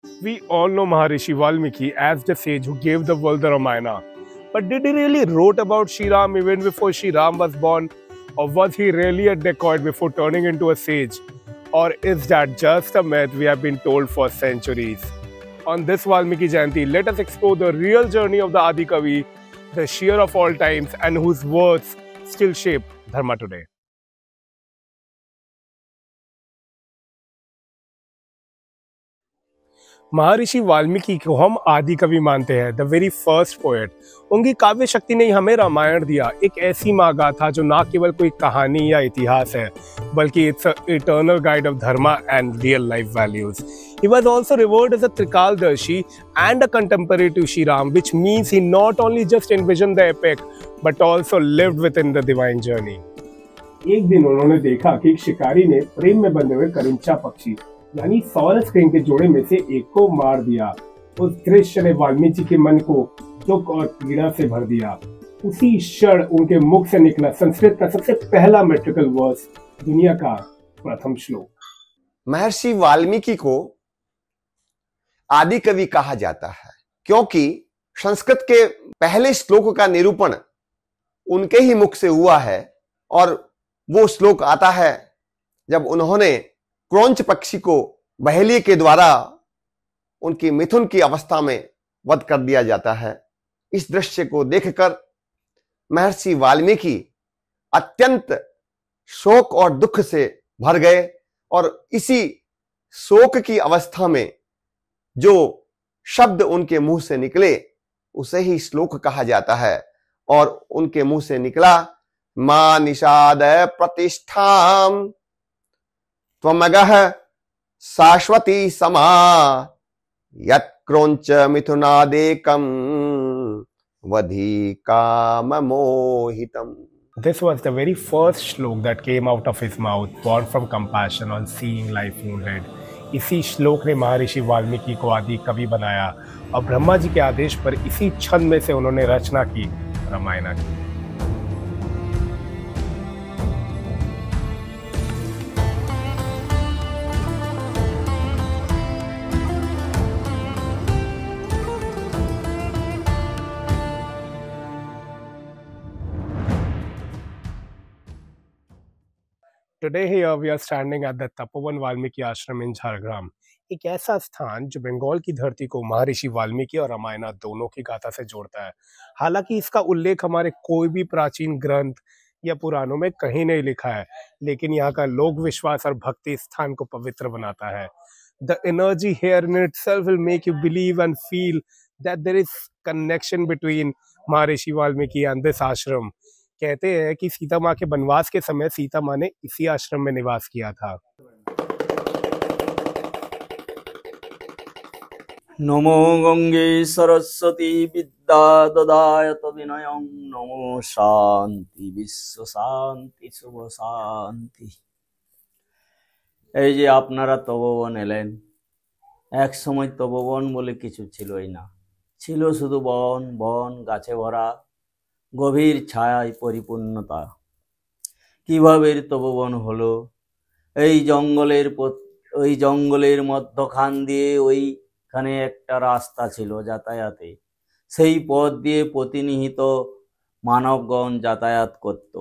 We all know Maharishi Valmiki as the sage who gave the world the Ramayana. But did he really wrote about Shri Ram even before Shri Ram was born? Or was he really a dacoit before turning into a sage? Or is that just a myth we have been told for centuries? On this Valmiki Jayanti, let us explore the real journey of the Adi Kavi, the seer of all times, and whose words still shape Dharma today. महर्षि वाल्मीकि को हम आदि कवि मानते हैं, the very first poet. उनकी काव्य शक्ति ने हमें रामायण दिया, एक ऐसी महागाथा जो ना केवल कोई कहानी या इतिहास है, बल्कि it's a eternal guide of Dharma and real life values. He was also revered as a Trikaldarshi and a contemporary to Shri Ram, which means he not only just envisioned the epic, but also lived within the divine journey. एक दिन उन्होंने देखा कि एक शिकारी ने प्रेम में बंधे हुए करिंचा पक्षी यानी सॉरस क्रेन के जोड़े में से एक को मार दिया। उस दृश्य ने वाल्मीकि के मन को दुख और पीड़ा से भर दिया। उसी क्षण उनके मुख से निकला संस्कृत का सबसे पहला मेट्रिकल वर्स, दुनिया का प्रथम श्लोक। महर्षि वाल्मीकि को आदि कवि कहा जाता है क्योंकि संस्कृत के पहले श्लोक का निरूपण उनके ही मुख से हुआ है। और वो श्लोक आता है जब उन्होंने क्रौंच पक्षी को बहेलिये के द्वारा उनकी मिथुन की अवस्था में वध कर दिया जाता है। इस दृश्य को देखकर महर्षि वाल्मीकि अत्यंत शोक और दुख से भर गए और इसी शोक की अवस्था में जो शब्द उनके मुंह से निकले उसे ही श्लोक कहा जाता है। और उनके मुंह से निकला, मां निषाद प्रतिष्ठाम त्वमगः शाश्वती समा यत् क्रौंच मिथुनादेकं वधी काम मोहितम। This was the very first श्लोक that came out of his mouth, born from compassion on seeing life moonlit. इसी श्लोक ने महर्षि वाल्मीकि को आदि कवि बनाया और ब्रह्मा जी के आदेश पर इसी छंद में से उन्होंने रचना की, रामायण की। Today here we are standing at the Tapovan Valmiki Ashram in Jhargram, एक ऐसा स्थान जो बंगाल की धरती को महर्षि वाल्मीकि और रामायण दोनों की गाथा से जोड़ता है। हालांकि इसका उल्लेख हमारे कोई भी प्राचीन ग्रंथ या पुराणों में कहीं नहीं लिखा है, लेकिन यहाँ का लोक विश्वास और भक्ति स्थान को पवित्र बनाता है। The energy here in itself will make you believe and feel that there is connection between Maharshi Valmiki and this ashram. कहते हैं कि सीता माँ के वनवास के समय सीता माँ ने इसी आश्रम में निवास किया था। नमो गंगे सरस्वती विद्या ददायत विनयं नमो शांति विश्व शांति शुभ शांति। এই যে আপনারা তপবন এলেন, এক সময় তপবন বলে কিছু ছিলই না, ছিল শুধু বন বন গাছে ভরা গভীর ছায়ায় পরিপূর্ণতা। কিভাবে তপবন হলো? এই জঙ্গলের মধ্যখান দিয়ে ওইখানে একটা রাস্তা ছিল যাতায়াতে। সেই পথ দিয়ে প্রতিনিয়ত মানবগণ যাতায়াত করত।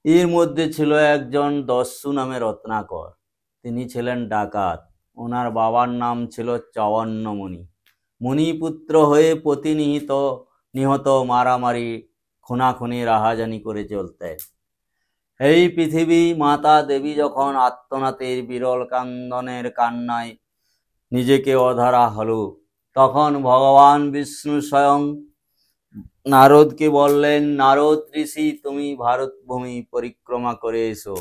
এর মধ্যে ছিল একজন দস্যু নামে রত্নাকর। তিনি ছিলেন ডাকাত। ওনার বাবার নাম ছিল চবন্নমুনি। মুনিপুত্র হয়ে প্রতিনিয়ত নিহত মারামারি খুনাখুনি রাহাজানি করে চলতেন। এই পৃথিবী মাতা দেবী যখন আত্মনাথের বিরল কান্দনের কান্নায় নিজেকে অধরা হলো, তখন ভগবান বিষ্ণু স্বয়ং নারদকে বললেন, নারদ ঋষি তুমি ভারত ভূমি পরিক্রমা করে এসো।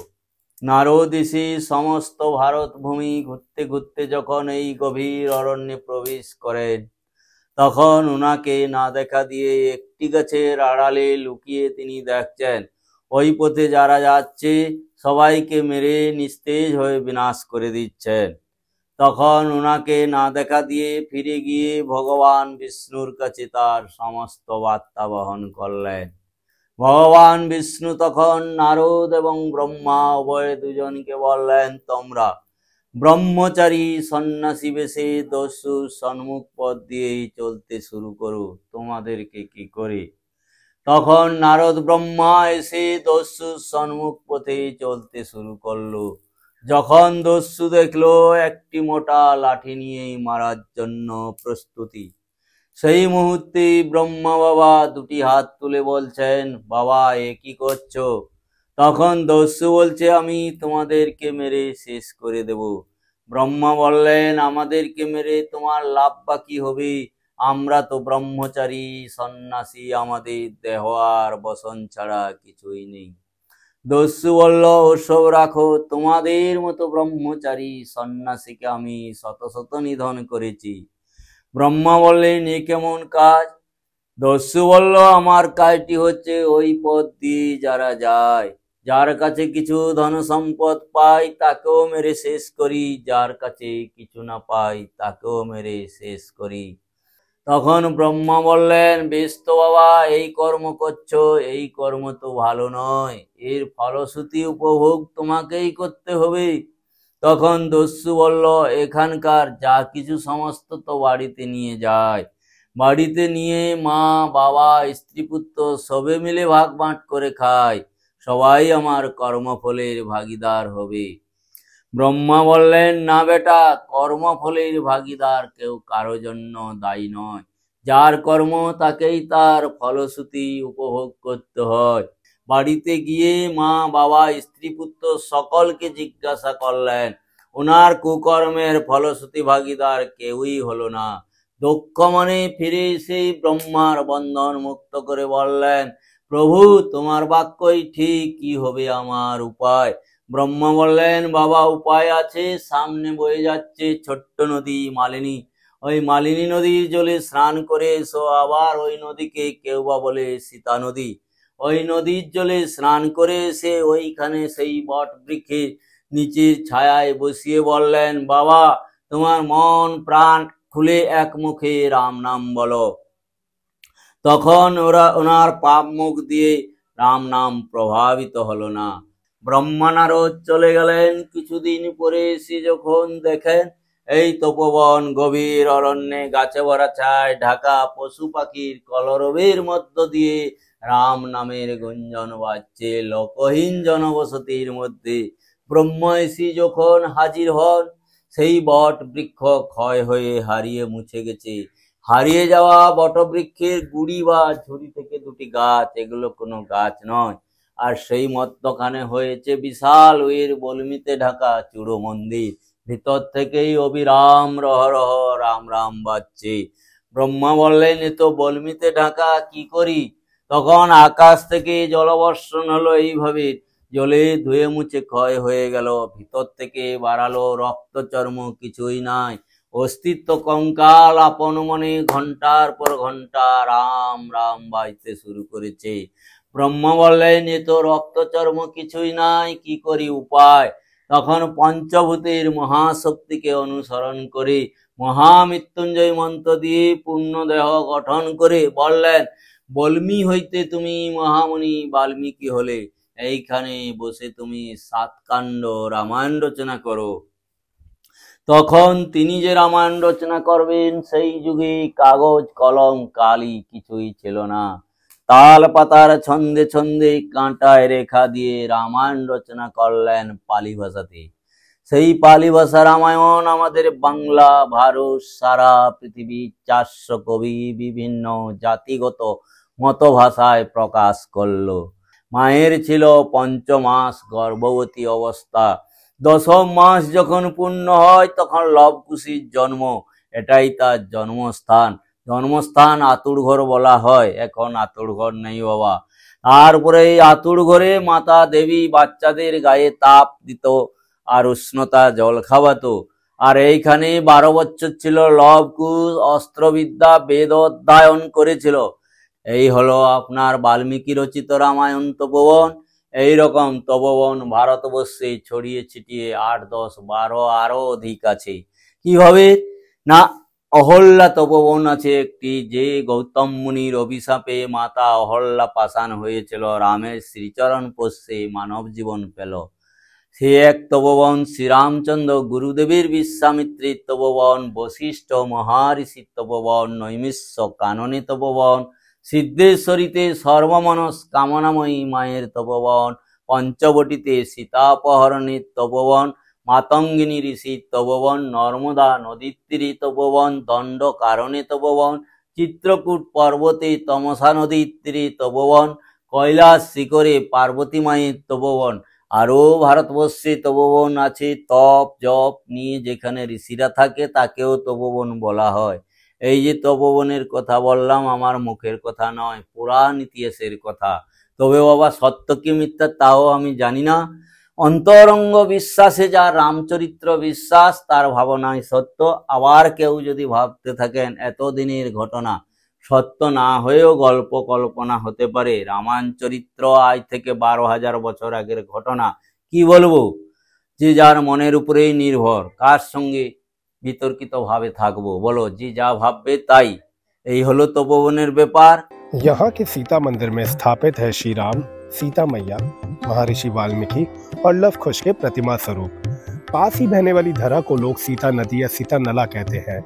নারদ ঋষি সমস্ত ভারত ভূমি ঘুরতে ঘুরতে যখন এই গভীর অরণ্যে প্রবেশ করেন, তখন ওনাকে না দেখা দিয়ে একটি গাছের আড়ালে লুকিয়ে তিনি দেখছেন ওই পথে যারা যাচ্ছে সবাইকে মেরে নিস্তেজ হয়ে বিনাশ করে দিচ্ছেন। তখন ওনাকে না দেখা দিয়ে ফিরে গিয়ে ভগবান বিষ্ণুর কাছে তার সমস্ত বার্তা বহন করলেন। ভগবান বিষ্ণু তখন নারদ এবং ব্রহ্মা উভয় দুজনকে বললেন, তোমরা ব্রহ্মচারী সন্ন্যাসী বেশে দস্যু সন্মুখ পথ দিয়েই চলতে শুরু করো, তোমাদেরকে কি করে। তখন নারদ ব্রহ্মা এসে দস্যু সন্মুখ পথে চলতে শুরু করলো। যখন দস্যু দেখলো একটি মোটা লাঠি নিয়েই মারার জন্য প্রস্তুতি, সেই মুহূর্তে ব্রহ্মা বাবা দুটি হাত তুলে বলছেন, বাবা এ কি করছো। তখন দস্যু বলছে, আমি তোমাদেরকে মেরে শেষ করে দেব। ব্রহ্মা বললেন, আমাদেরকে মেরে তোমার লাভ বা কি হবে, আমরা তো ব্রহ্মচারী সন্ন্যাসী, আমাদের দেহ আর বসন ছাড়া কিছুই নেই। দস্যু বলল, ওসব রাখো, তোমাদের মতো ব্রহ্মচারী সন্ন্যাসীকে আমি শত শত নিধন করেছি। ব্রহ্মা বললেন, এ কেমন কাজ। দস্যু বলল, আমার কাজটি হচ্ছে ওই পথ দিয়ে যারা যায়, যার কাছে কিছু ধন সম্পদ পাই তাকেও মেরে শেষ করি, যার কাছে কিছু না পাই তাকেও মেরে শেষ করি। তখন ব্রহ্মা বললেন, বেশ তো বাবা, এই কর্ম করছো, এই কর্ম তো ভালো নয়, এর ফলশ্রুতি উপভোগ তোমাকেই করতে হবে। তখন দস্যু বলল, এখানকার যা কিছু সমস্ত তো বাড়িতে নিয়ে যায়, বাড়িতে নিয়ে মা বাবা স্ত্রী পুত্র সবে মিলে ভাগ বাঁট করে খায়, সবাই আমার কর্মফলের ভাগীদার হবে। ব্রহ্মা বললেন, না বেটা, কর্মফলের ভাগীদার কেউ কারো জন্য দায়ী নয়, যার কর্ম তাকেই তার ফলশ্রুতি উপভোগ করতে হয়। বাড়িতে গিয়ে মা বাবা স্ত্রী পুত্র সকলকে জিজ্ঞাসা করলেন, ওনার কুকর্মের ফলশ্রুতি ভাগীদার কেউই হলো না। দক্ষ মনে ফিরে এসে ব্রহ্মার বন্ধন মুক্ত করে বললেন, প্রভু তোমার বাক্যই ঠিক, কি হবে আমার উপায়। ব্রহ্মা বললেন, বাবা উপায় আছে, সামনে বয়ে যাচ্ছে ছোট্ট নদী মালিনী, ওই মালিনী নদীর জলে স্নান করে এসো। আবার ওই নদীকে কেউ বা বলে সীতা নদী। ওই নদীর জলে স্নান করে এসে ওইখানে সেই বট বৃক্ষের নিচের ছায়ায় বসিয়ে বললেন, বাবা তোমার মন প্রাণ খুলে এক মুখে রাম নাম বলো। তখন ওনার পাপ মুখ দিয়ে রাম নাম প্রভাবিত হলো না। ব্রহ্মা নারদ চলে গেলেন। কিছুদিন পরে এসে যখন দেখেন এই তপোবন গভীর অরণ্যে গাছে ভরা ছায় ঢাকা, পশু পাখির কলরবের মধ্য দিয়ে রাম নামের গুঞ্জন বাজছে লোকহীন জনবসতির মধ্যে। ব্রহ্মা এসে যখন হাজির হন, সেই বট বৃক্ষ ক্ষয় হয়ে হারিয়ে মুছে গেছে। হারিয়ে যাওয়া বটবৃক্ষের গুড়ি বা ঝুড়ি থেকে দুটি গাছ, এগুলো কোনো গাছ নয়। আর সেই মধ্যখানে হয়েছে বিশাল ওয়ের বলমিতে ঢাকা চূড়ো মন্দির। ভিতর থেকেই অবিরাম রহ রহ রাম রাম বাজছে। ব্রহ্মা বললেন, এ তো বলমিতে ঢাকা, কি করি। তখন আকাশ থেকে জলবর্ষণ হলো, এইভাবে জলে ধুয়ে মুছে ক্ষয় হয়ে গেল। ভিতর থেকে বাড়ালো রক্ত চর্ম, কিছুই নাই, অস্তিত্ব কঙ্কাল। আপন মনে ঘন্টার পর ঘন্টা রাম রাম বাজতে শুরু করেছে। ব্রহ্মা বললেন, এ তো রক্ত চর্ম, কিছুই নাই, কি করি উপায়। তখন পঞ্চভূতের মহাশক্তিকে অনুসরণ করে মহামৃত্যুঞ্জয় মন্ত্র দিয়ে পূর্ণ দেহ গঠন করে বললেন, বল্মী হইতে তুমি মহামুনি বাল্মীকি হলে, এইখানে বসে তুমি 7 কাণ্ড রামায়ণ রচনা করো। তখন তিনি যে রামায়ণ রচনা করবেন, সেই যুগে কাগজ কলম কালি কিছুই ছিল না। তাল পাতার ছন্দে ছন্দে কাঁটায় রেখা দিয়ে রামায়ণ রচনা করলেন পালি ভাষাতে। সেই পালি ভাষা রামায়ণ আমাদের বাংলা, ভারত, সারা পৃথিবীর 400 কবি বিভিন্ন জাতিগত মত ভাষায় প্রকাশ করলো। মায়ের ছিল 5 মাস গর্ভবতী অবস্থা। 10ম মাস যখন পূর্ণ হয় তখন লবকুশির জন্ম, এটাই তার জন্মস্থান। জন্মস্থান আতুর ঘর বলা হয়, এখন আতুর ঘর নেই বাবা। তারপরে এই আতুর ঘরে মাতা দেবী বাচ্চাদের গায়ে তাপ দিত আর উষ্ণতা জল খাওয়াতো। আর এইখানে 12 বছর ছিল লবকুশ, অস্ত্রবিদ্যা বেদ অধ্যয়ন করেছিল। এই হলো আপনার বাল্মীকি রচিত রামায়ণ তপোবন। এইরকম তপোবন ভারতবর্ষে ছড়িয়ে ছিটিয়ে 8, 10, 12 আরো অধিক আছে। কিভাবে না, অহল্যা তপোবন আছে একটি, যে গৌতম মুনির অভিশাপে মাতা অহল্যা পাষাণ হয়েছিল, রামের শ্রীচরণ পোষ্যে মানব জীবন পেল। সে এক তপবন শ্রীরামচন্দ্র গুরুদেবের বিশ্বামিত্রের তপবন, বশিষ্ঠ মহারিষির তপবন, নৈমিষ্য কাননে তপবন, সিদ্ধেশ্বরীতে সর্বমনস কামনাময়ী মায়ের তপবন, পঞ্চবটিতে সীতাপহরণের তপবন, মাতঙ্গিনী ঋষির তপবন, নর্মদা নদীর তীরে তপবন, দণ্ড কারণে তপবন, চিত্রকূট পর্বতে তমসা নদীর তীরে তপবন, কৈলাস শিখরে পার্বতী মায়ের তপবন। আরও ভারতবর্ষে তপবন আছে। তপ জপ নিয়ে যেখানে ঋষিরা থাকে তাকেও তপবন বলা হয়। এই যে তপবনের কথা বললাম, আমার মুখের কথা নয়, পুরাণ ইতিহাসের কথা। তবে বাবা সত্য কি মিথ্যা তাও আমি জানি না। অন্তরঙ্গ বিশ্বাসে যার রামচরিত্র বিশ্বাস, তার ভাবনায় সত্য। আবার কেউ যদি ভাবতে থাকেন এতদিনের ঘটনা সত্য না হয়েও গল্প কল্পনা হতে পারে, রামায়ণ চরিত্র আজ থেকে 12,000 বছর আগের ঘটনা, কি বলবো, যে যার মনের উপরেই নির্ভর কার সঙ্গে বিতর্কিত ভাবে থাকবো। বলো, যে যা ভাববে তাই। এই হলো তপবনের ব্যাপার। यहाँ के सीता मंदिर में स्थापित है श्री राम, सीता मैया, महर्षि वाल्मीकि और लव कुश के प्रतिमा स्वरूप। पास ही बहने वाली धरा को लोग सीता नदी या सीता नला कहते हैं,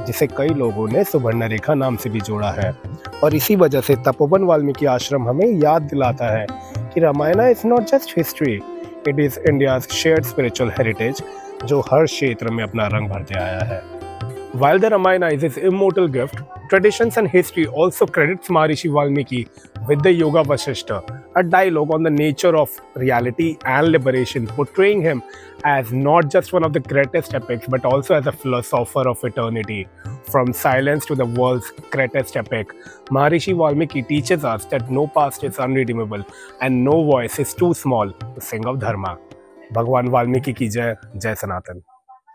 जिसे कई लोगों ने सुवर्णरेखा नाम से भी जोड़ा है। और इसी वजह से तपोवन वाल्मीकि आश्रम हमें याद दिलाता है कि Ramayana is not just history, it is India's shared spiritual heritage, जो हर क्षेत्र में अपना रंग भरते आया है। While the Ramayana is his immortal gift, traditions and history also credits Maharishi Valmiki with the Yoga Vasishta, a dialogue on the nature of reality and liberation, portraying him as not just one of the greatest epics, but also as a philosopher of eternity. From silence to the world's greatest epic, Maharishi Valmiki teaches us that no past is unredeemable and no voice is too small to sing of dharma. भगवान वाल्मीकि की जय, जय सनातन।